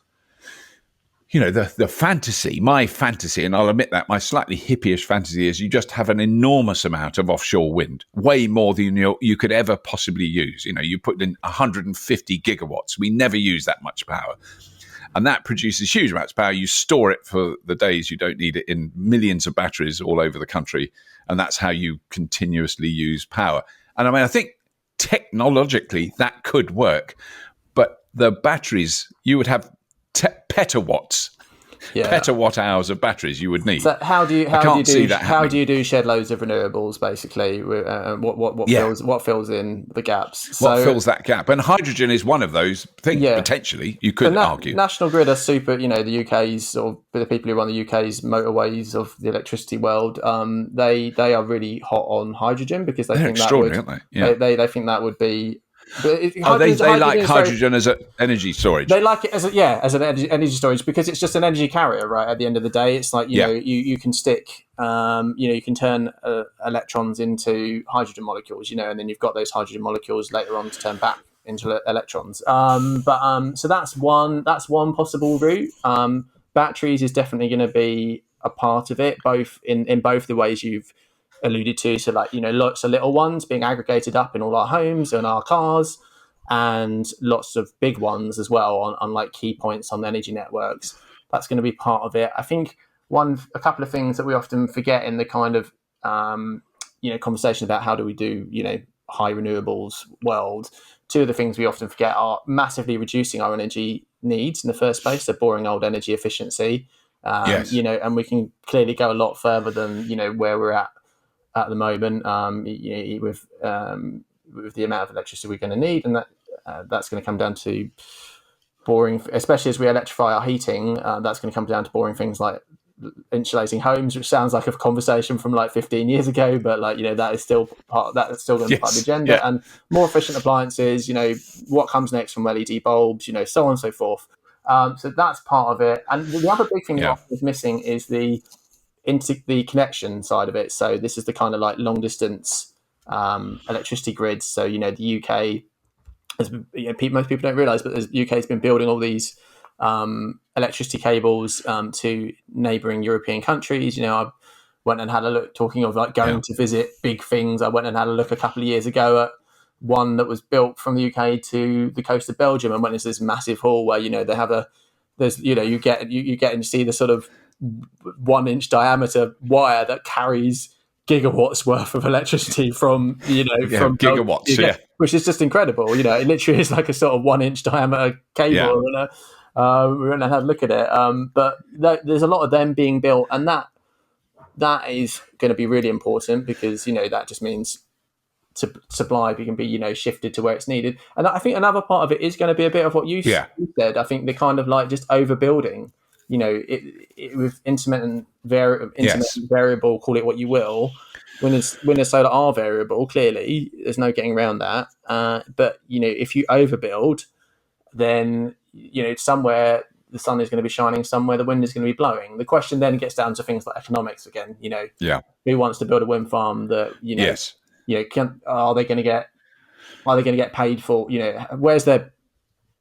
the fantasy, my fantasy, and I'll admit that my slightly hippie-ish fantasy is you just have an enormous amount of offshore wind, way more than you could ever possibly use. You put in 150 gigawatts. We never use that much power. and that produces huge amounts of power. You store it for the days you don't need it in millions of batteries all over the country, and that's how you continuously use power. And I mean, I think technologically that could work, but the batteries, you would have petawatts. Petawatt hours of batteries you would need. So how do you do shed loads of renewables basically? What fills in the gaps? What fills that gap? And hydrogen is one of those things. Potentially, you could argue. National Grid are super. The UK's or the people who run the UK's motorways of the electricity world. They are really hot on hydrogen because They're extraordinary, aren't they? Yeah. They think that would be. They like hydrogen as an energy storage. They like it as an energy storage because it's just an energy carrier, right? At the end of the day, it's like you can stick, you can turn electrons into hydrogen molecules, and then you've got those hydrogen molecules later on to turn back into electrons. So that's one possible route. Batteries is definitely going to be a part of it, both in both the ways you've alluded to, so like lots of little ones being aggregated up in all our homes and our cars, and lots of big ones as well on like key points on the energy networks. That's going to be part of it. I think a couple of things that we often forget in the kind of conversation about how do we do high renewables world. Two of the things we often forget are massively reducing our energy needs in the first place, so boring old energy efficiency. And we can clearly go a lot further than where we're at the moment, with the amount of electricity we're going to need, and that's going to come down to boring, especially as we electrify our heating. That's going to come down to boring things like insulating homes, which sounds like a conversation from like 15 years ago, but that is still going to be part of the agenda. And more efficient appliances. What comes next from LED bulbs. So on and so forth. So that's part of it. And the other big thing that is missing is the connection side of it. So this is the kind of like long distance electricity grids. So the UK, as most people don't realise, but the UK has been building all these electricity cables to neighbouring European countries. I went and had a look. Talking of like going to visit big things, I went and had a look a couple of years ago at one that was built from the UK to the coast of Belgium, and went into this massive hall where they have you get and see the sort of 1-inch diameter wire that carries gigawatts worth of electricity from from gigawatts, which is just incredible. It literally is like a sort of 1-inch diameter cable. We went and had a look at it, but there's a lot of them being built, and that is going to be really important because that just means supply can be shifted to where it's needed. And I think another part of it is going to be a bit of what you said. I think the kind of like just overbuilding. With intermittent variable, call it what you will. Wind and solar are variable. Clearly, there's no getting around that. But if you overbuild, then somewhere the sun is going to be shining, somewhere the wind is going to be blowing. The question then gets down to things like economics again. Who wants to build a wind farm that are they going to get paid for?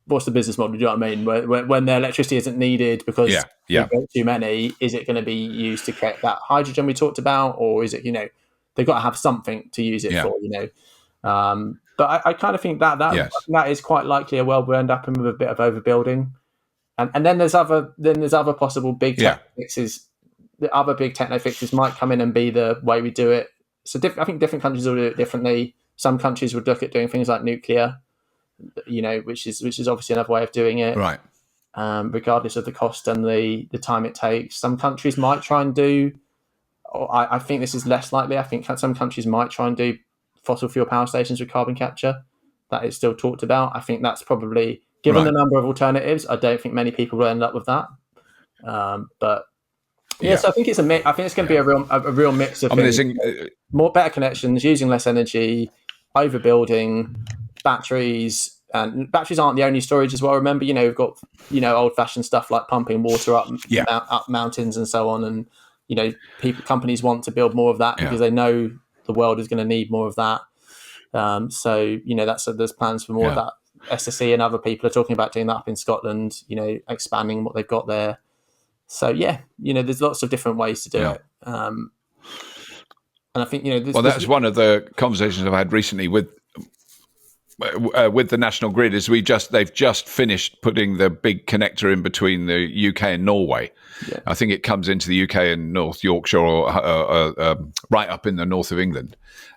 What's the business model? Do you know what I mean? When their electricity isn't needed because they've built too many, is it going to be used to create that hydrogen we talked about, or is it they've got to have something to use it for? But I kind of think that is quite likely a world we'll end up in with a bit of overbuilding, and then there's other possible big tech fixes. The other big techno fixes might come in and be the way we do it. So I think different countries will do it differently. Some countries would look at doing things like nuclear. Which is obviously another way of doing it, right? Regardless of the cost and the time it takes. Some countries might try and do. I think this is less likely. I think some countries might try and do fossil fuel power stations with carbon capture. That is still talked about. I think that's probably, given the number of alternatives, I don't think many people will end up with that. But so I think it's a mix. I think it's going to be a real mix of things. Better connections, using less energy, overbuilding. Batteries aren't the only storage as well. Remember, we've got old-fashioned stuff like pumping water up mountains and so on, and companies want to build more of that because they know the world is going to need more of that. So there's plans for more of that. SSE and other people are talking about doing that up in Scotland. Expanding what they've got there. So there's lots of different ways to do it. And I think that's one of the conversations I've had recently with with the national grid is they've just finished putting the big connector in between the UK and Norway. Yeah. I think it comes into the UK in North Yorkshire or right up in the north of England,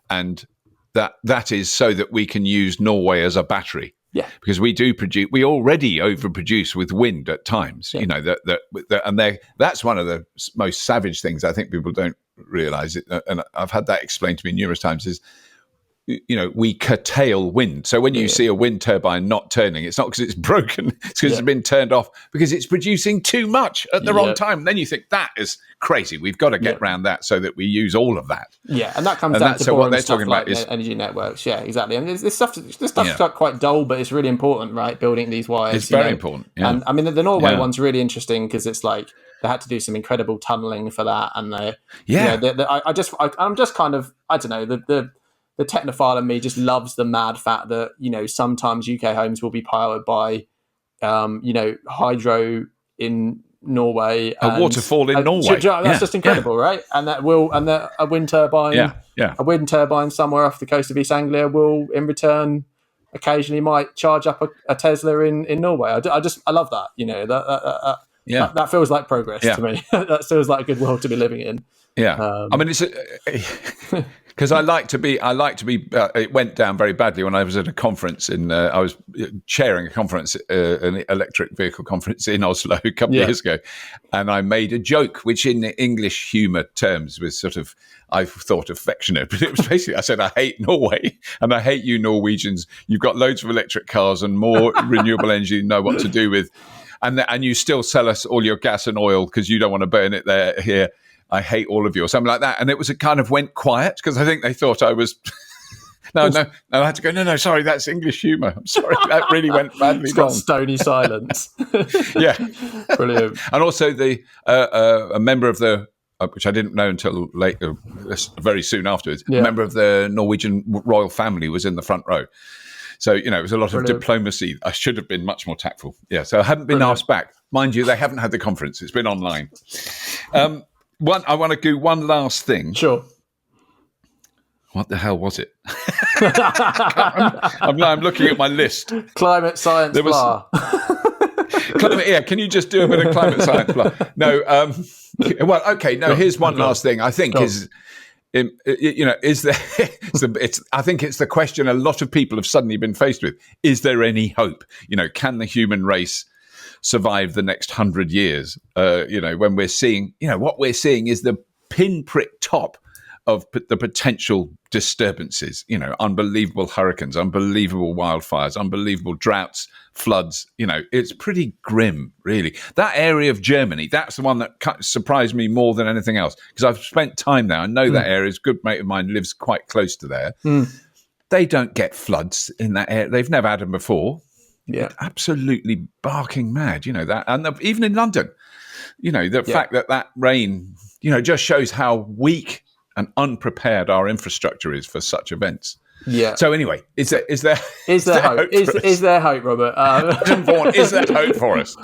and that is so that we can use Norway as a battery. Yeah, because we already overproduce with wind at times. Yeah. You know that's one of the most savage things I think people don't realise. And I've had that explained to me numerous times. Is we curtail wind. So when you see a wind turbine not turning, it's not because it's broken, it's because it's been turned off because it's producing too much at the wrong time. And then you think that is crazy. We've got to get around that so that we use all of that. Yeah, and that comes down to what they're talking about is energy networks. Yeah, exactly. And this stuff's quite dull, but it's really important, right? Building these wires. It's very important. Yeah. And I mean, the Norway one's really interesting because it's like they had to do some incredible tunneling for that, and I'm just kind of, I don't know, the technophile in me just loves the mad fact that, sometimes UK homes will be powered by, hydro in Norway. A waterfall in Norway. That's just incredible, right? And a wind turbine, a wind turbine somewhere off the coast of East Anglia will, in return, occasionally might charge up a Tesla in Norway. I love that. That feels like progress to me. That feels like a good world to be living in. Yeah, I mean, it's because I like to be. It went down very badly when I was at a conference I was chairing a conference, an electric vehicle conference in Oslo a couple of years ago, and I made a joke, which in English humour terms was sort of, I thought, affectionate, but it was basically, I said, I hate Norway and I hate you Norwegians. You've got loads of electric cars and more renewable energy you know what to do with, and you still sell us all your gas and oil because you don't want to burn it here. I hate all of you, or something like that. And it kind of went quiet because I think they thought I was. No, I had to go. No, sorry, that's English humour. I'm sorry, that really went badly. It's got stony silence. Yeah, brilliant. And also a member of the, which I didn't know until later, very soon afterwards. A member of the Norwegian royal family was in the front row. So, it was a lot of diplomacy. I should have been much more tactful. Yeah, so I haven't been asked back. Mind you, they haven't had the conference. It's been online. I want to do one last thing. Sure. What the hell was it? I'm looking at my list. Climate science blah. Can you just do a bit of climate science blah? No. Well, okay. No. Here's one last thing. I think is there? I think it's the question a lot of people have suddenly been faced with. Is there any hope? Can the human race survive the next 100 years? When we're seeing, what we're seeing is the pinprick top of the potential disturbances, unbelievable hurricanes, unbelievable wildfires, unbelievable droughts, floods. It's pretty grim, really. That area of Germany, that's the one that surprised me more than anything else, because I've spent time there. I know that area. A good mate of mine lives quite close to there. They don't get floods in that area. They've never had them before. Yeah, absolutely barking mad, that. And even in London, the fact that rain, just shows how weak and unprepared our infrastructure is for such events. Yeah. So anyway, is there hope? Is there hope, Robert? Adam Vaughan, is there hope for us?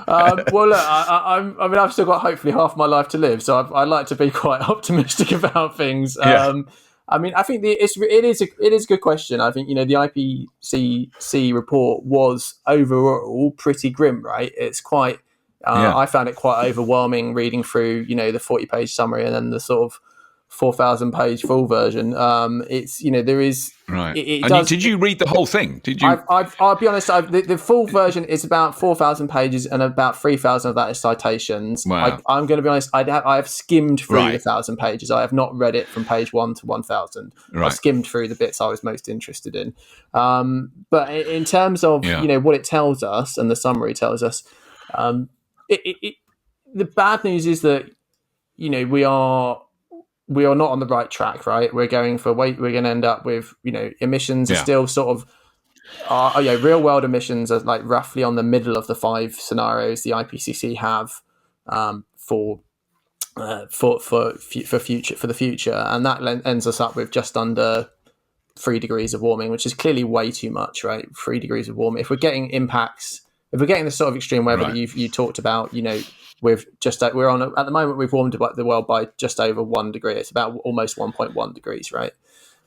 Well, look, I've still got hopefully half my life to live, so I like to be quite optimistic about things. I think it is a good question. I think the IPCC report was overall pretty grim, right? It's quite. I found it quite overwhelming reading through the 40-page summary and then the sort of 4,000-page full version. It's there is right. Did you read the whole thing? Did you? I'll be honest. The full version is about 4,000 pages, and about 3,000 of that is citations. Wow. I'm going to be honest. I have skimmed through the 1,000 pages. I have not read it from page 1 to 1,000. Right. I skimmed through the bits I was most interested in. But in terms of what it tells us, and the summary tells us, the bad news is that we are not on the right track, right? We're going to end up with, emissions are still sort of, real world emissions are like roughly on the middle of the 5 scenarios the IPCC have for the future, and that ends us up with just under 3 degrees of warming, which is clearly way too much, right? 3 degrees of warming. If we're getting the sort of extreme weather that you talked about, we're on at the moment, we've warmed the world by just over 1 degree. It's about almost 1.1 degrees, right?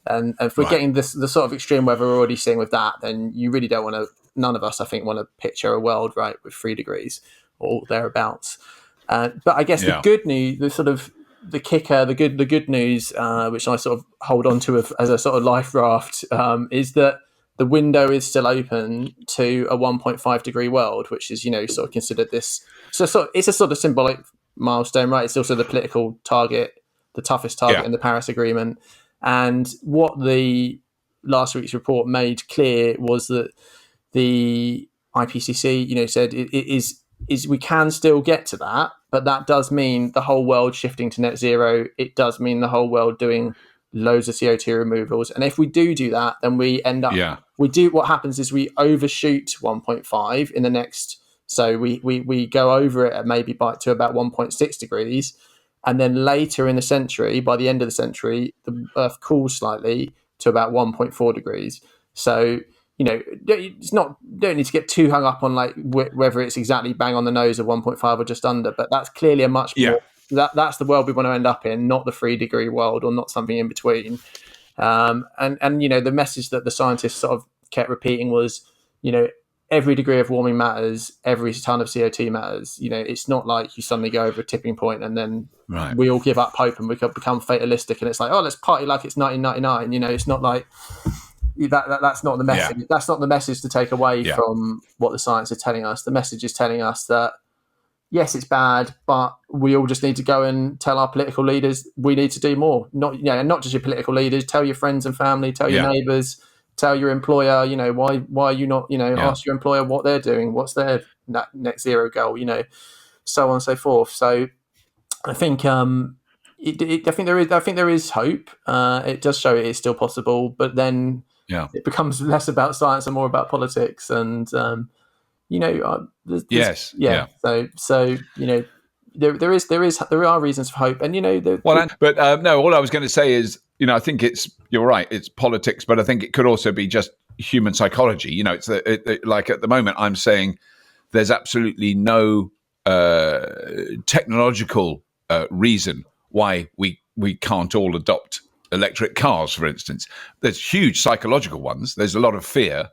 And if we're getting the sort of extreme weather we're already seeing with that, then you really don't want to. None of us, I think, want to picture a world right with 3 degrees or thereabouts. But I guess the good news, the kicker, the good news, which I sort of hold on to as a sort of life raft, is that the window is still open to a 1.5 degree world, which is, sort of considered this. So it's a sort of symbolic milestone, right? It's also the political target, the toughest target in the Paris Agreement. And what the last week's report made clear was that the IPCC, said it is we can still get to that, but that does mean the whole world shifting to net zero. It does mean the whole world doing loads of CO2 removals. And if we do that, then we end up, what happens is we overshoot 1.5 in the next, so we go over it at maybe to about 1.6 degrees. And then later in the century, by the end of the century, the Earth cools slightly to about 1.4 degrees. So, don't need to get too hung up on like whether it's exactly bang on the nose of 1.5 or just under, but that's clearly a much more, that's the world we want to end up in, not the 3 degree world or not something in between. And the message that the scientists sort of kept repeating was, every degree of warming matters, every ton of CO2 matters. It's not like you suddenly go over a tipping point and then we all give up hope and we become fatalistic and it's like, oh, let's party like it's 1999. It's not like that's not the message. Yeah. That's not the message to take away from what the science is telling us. The message is telling us that, yes, it's bad, but we all just need to go and tell our political leaders we need to do more. Not just your political leaders. Tell your friends and family. Tell your neighbours. Tell your employer. Why are you not? Ask your employer what they're doing. What's their net zero goal? So on and so forth. So I think I think there is hope. It does show it is still possible, but then it becomes less about science and more about politics. And So there are reasons for hope, and no. All I was going to say is, I think you're right. It's politics, but I think it could also be just human psychology. It's like at the moment, I'm saying there's absolutely no technological reason why we can't all adopt electric cars, for instance. There's huge psychological ones. There's a lot of fear.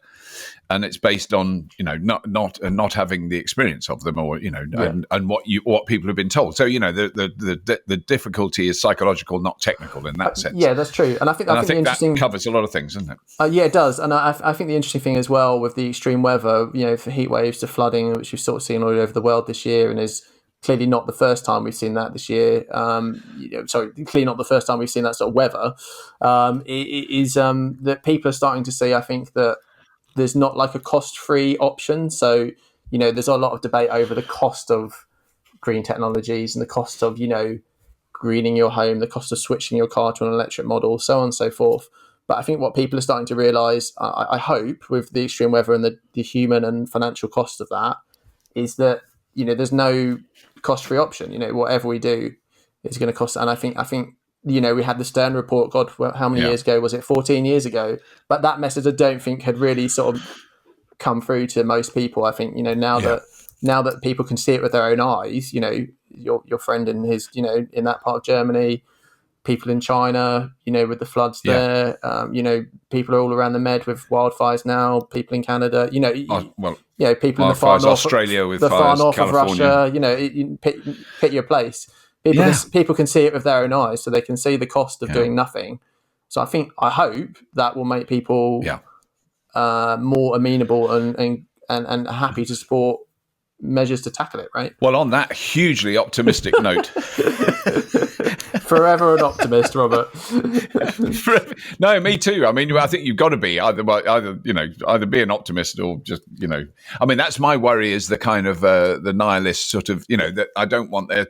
And it's based on not having the experience of them, or and what people have been told. So the difficulty is psychological, not technical in that sense. Yeah, that's true. And I think that covers a lot of things, doesn't it? Yeah, it does. And I think the interesting thing as well with the extreme weather, for heat waves to flooding, which we've sort of seen all over the world this year, and is clearly not the first time we've seen that this year. Clearly not the first time we've seen that sort of weather. Is that people are starting to see, I think, that there's not like a cost-free option. So, there's a lot of debate over the cost of green technologies and the cost of, greening your home, the cost of switching your car to an electric model, so on and so forth. But I think what people are starting to realise, I hope, with the extreme weather and the human and financial cost of that, is that, there's no cost-free option. Whatever we do is going to cost. And I think we had the Stern report, God, how many years ago was it? 14 years ago. But that message I don't think had really sort of come through to most people. I think, now that people can see it with their own eyes, your friend in his, in that part of Germany, people in China, with the floods there, people are all around the Med with wildfires now, people in Canada, people in the far north, Australia with the fires, far north California. of Russia, pick your place. People can see it with their own eyes, so they can see the cost of doing nothing. So I hope that will make people more amenable and happy to support measures to tackle it, right? Well, on that hugely optimistic note. Forever an optimist, Robert. No, me too. I mean, I think you've got to be either be an optimist or just, I mean, that's my worry, is the kind of the nihilist sort of, that I don't want there.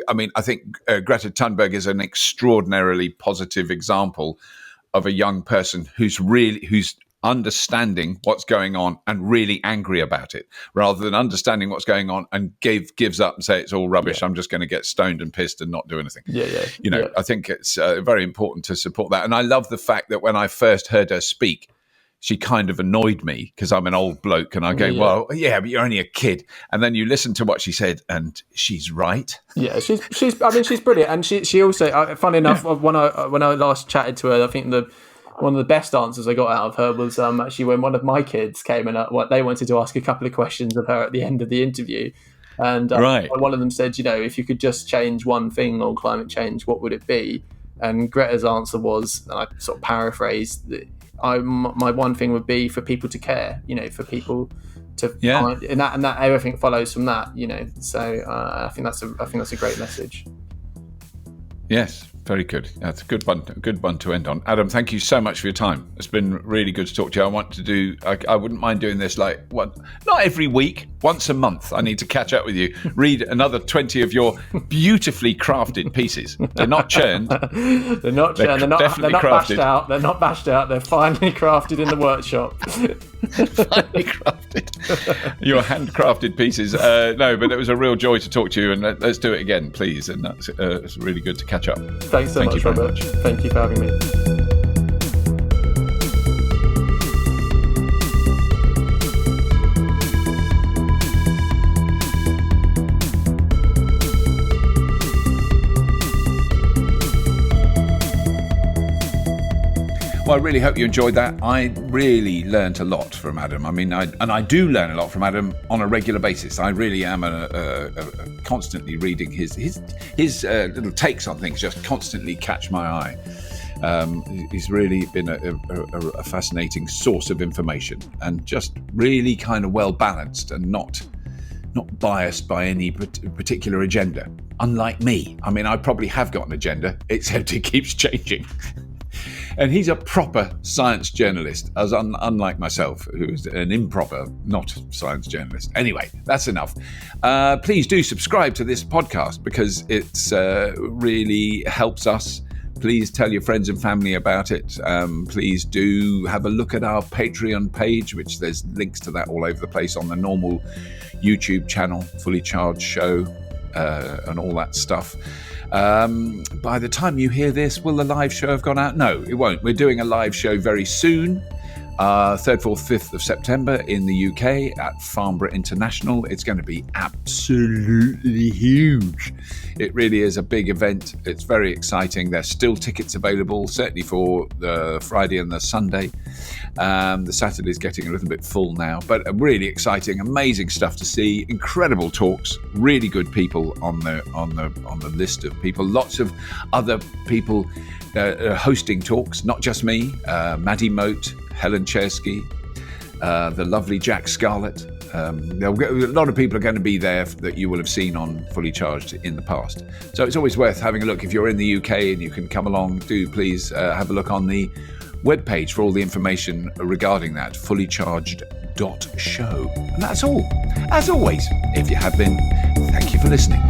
I mean, I think Greta Thunberg is an extraordinarily positive example of a young person who's understanding what's going on and really angry about it, rather than understanding what's going on and gives up and say it's all rubbish. I'm just going to get stoned and pissed and not do anything. I think it's very important to support that. And I love the fact that when I first heard her speak, she kind of annoyed me because I'm an old bloke, and I go, well, yeah, but you're only a kid. And then you listen to what she said, and she's right. Yeah, she's brilliant, and she also, funny enough, when I last chatted to her, I think one of the best answers I got out of her was actually when one of my kids came and they wanted to ask a couple of questions of her at the end of the interview, and one of them said, if you could just change one thing on climate change, what would it be? And Greta's answer was, and I sort of paraphrased, that my one thing would be for people to care, for people to find, and that everything follows from that, So I think that's a great message. Yes, very good. That's a good one to end on. Adam, thank you so much for your time. It's been really good to talk to you. I wouldn't mind doing this not every week, once a month. I need to catch up with you, read another 20 of your beautifully crafted pieces. They're not churned. They're not bashed out. They're not bashed out. They're finely crafted in the workshop. Finely crafted. Your handcrafted pieces. No, but it was a real joy to talk to you, and let's do it again, please. And that's it's really good to catch up. Thanks so much, Robert. Thank you for having me. Well, I really hope you enjoyed that. I really learnt a lot from Adam. I mean, I do learn a lot from Adam on a regular basis. I really am constantly reading his little takes on things. Just constantly catch my eye. He's really been a fascinating source of information, and just really kind of well balanced and not biased by any particular agenda. Unlike me, I mean, I probably have got an agenda, except it keeps changing. And he's a proper science journalist, as unlike myself, who's an improper, not science journalist. Anyway, that's enough. Please do subscribe to this podcast, because it's really helps us. Please tell your friends and family about it. Please do have a look at our Patreon page, which there's links to that all over the place on the normal YouTube channel, Fully Charged Show, and all that stuff. By the time you hear this, will the live show have gone out? No, it won't. We're doing a live show very soon, 3rd, 4th, 5th of September in the UK at Farnborough International. It's going to be absolutely huge. It really is a big event. It's very exciting. There's still tickets available, certainly for the Friday and the Sunday. The Saturday's getting a little bit full now, but really exciting, amazing stuff to see. Incredible talks, really good people on the list of people. Lots of other people hosting talks, not just me. Maddie Moat, Helen Chersky, the lovely Jack Scarlett. A lot of people are going to be there that you will have seen on Fully Charged in the past. So it's always worth having a look. If you're in the UK and you can come along, do please have a look on the webpage for all the information regarding that, fullycharged.show. And that's all. As always, if you have been, thank you for listening.